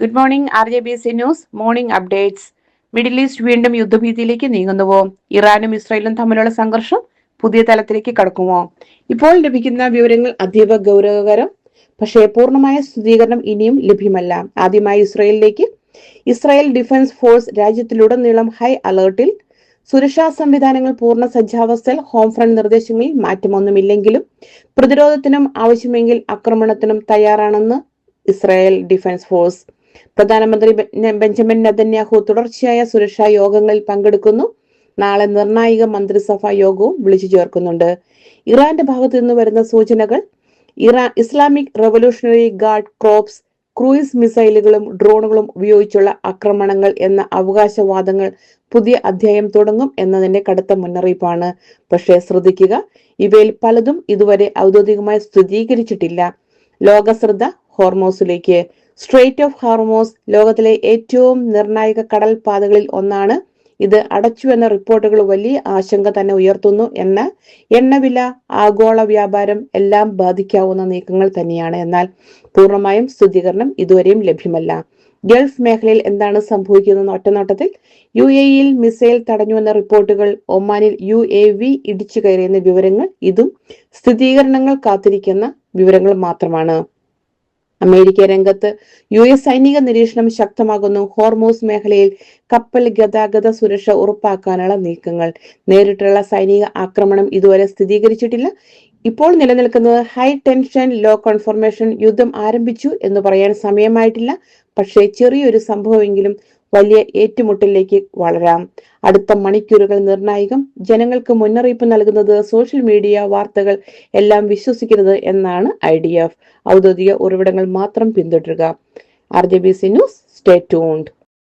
Good morning RJBC news morning updates. Middle east വീണ്ടും യുദ്ധഭീതിയിലേക്ക് നീങ്ങുന്നുവോ? ഇറാനും ഇസ്രായേലും തമ്മിലുള്ള സംഘർഷം പുതിയ തലത്തിലേക്ക് കടക്കുമോ? ഇപ്പോൾ ലഭിക്കുന്ന വിവരങ്ങൾ അതീവ ഗൗരവകരം, പക്ഷേ പൂർണ്ണമായ സ്ഥിരീകരണം ഇനിയും ലഭ്യമല്ല. ആദ്യമായി ഇസ്രായേൽ ഡിഫൻസ് ഫോഴ്സ് രാജ്യത്തിലുടനീളം ഹൈ അലേർട്ടിൽ. സുരക്ഷാ സംവിധാനങ്ങൾ പൂർണ്ണ സജ്ജാവസ്ഥയിൽ. ഹോം ഫ്രണ്ട് നിർദ്ദേശങ്ങളിൽ മാറ്റമൊന്നുമില്ലെങ്കിലും പ്രതിരോധത്തിനും ആവശ്യമെങ്കിൽ ആക്രമണത്തിനും തയ്യാറാണെന്ന് ഇസ്രായേൽ ഡിഫൻസ് ഫോഴ്സ്. പ്രധാനമന്ത്രി ബെഞ്ചമിൻ നെതന്യാഹു തുടർച്ചയായ സുരക്ഷാ യോഗങ്ങളിൽ പങ്കെടുക്കുന്നു. നാളെ നിർണായക മന്ത്രിസഭാ യോഗവും വിളിച്ചു ചേർക്കുന്നുണ്ട്. ഇറാന്റെ ഭാഗത്തു നിന്ന് വരുന്ന സൂചനകൾ Islamic Revolutionary Guard Corps cruise മിസൈലുകളും ഡ്രോണുകളും ഉപയോഗിച്ചുള്ള ആക്രമണങ്ങൾ എന്ന അവകാശവാദങ്ങൾ പുതിയ അധ്യായം തുടങ്ങും എന്നതിന്റെ കടുത്ത മുന്നറിയിപ്പാണ്. പക്ഷേ ശ്രദ്ധിക്കുക, ഇവയിൽ പലതും ഇതുവരെ ഔദ്യോഗികമായി സ്ഥിരീകരിച്ചിട്ടില്ല. ലോകശ്രദ്ധ ഹോർമോസിലേക്ക്. സ്ട്രെയിറ്റ് ഓഫ് ഹോർമോസ് ലോകത്തിലെ ഏറ്റവും നിർണായക കടൽ പാതകളിൽ ഒന്നാണ്. ഇത് അടച്ചുവെന്ന റിപ്പോർട്ടുകൾ വലിയ ആശങ്ക തന്നെ ഉയർത്തുന്നു. എണ്ണവില, ആഗോള വ്യാപാരം എല്ലാം ബാധിക്കാവുന്ന നീക്കങ്ങൾ തന്നെയാണ്. എന്നാൽ പൂർണ്ണമായും സ്ഥിരീകരണം ഇതുവരെയും ലഭ്യമല്ല. ഗൾഫ് മേഖലയിൽ എന്താണ് സംഭവിക്കുന്നതെന്ന് ഒറ്റനോട്ടത്തിൽ. UAE-യിൽ മിസൈൽ തടഞ്ഞുവെന്ന റിപ്പോർട്ടുകൾ. ഒമാനിൽ UAV ഇടിച്ചു കയറിയെന്ന വിവരങ്ങൾ. ഇതും സ്ഥിരീകരണങ്ങൾ കാത്തിരിക്കുന്ന വിവരങ്ങൾ മാത്രമാണ്. അമേരിക്ക രംഗത്ത്. US സൈനിക നിരീക്ഷണം ശക്തമാകുന്നു. ഹോർമൂസ് മേഖലയിൽ കപ്പൽ ഗതാഗത സുരക്ഷ ഉറപ്പാക്കാനുള്ള നീക്കങ്ങൾ. നേരിട്ടുള്ള സൈനിക ആക്രമണം ഇതുവരെ സ്ഥിരീകരിച്ചിട്ടില്ല. ഇപ്പോൾ നിലനിൽക്കുന്നത് ഹൈ ടെൻഷൻ ലോ കൺഫർമേഷൻ. യുദ്ധം ആരംഭിച്ചു എന്ന് പറയാൻ സമയമായിട്ടില്ല, പക്ഷേ ചെറിയൊരു സംഭവമെങ്കിലും വലിയ ഏറ്റുമുട്ടലിലേക്ക് വളരാം. അടുത്ത മണിക്കൂറുകൾ നിർണായകം. ജനങ്ങൾക്ക് മുന്നറിയിപ്പ് നൽകുന്നത് സോഷ്യൽ മീഡിയ വാർത്തകൾ എല്ലാം വിശ്വസിക്കരുത് എന്നാണ് IDF. ഔദ്യോഗിക ഉറവിടങ്ങൾ മാത്രം പിന്തുടരുക. RJBC news, stay tuned.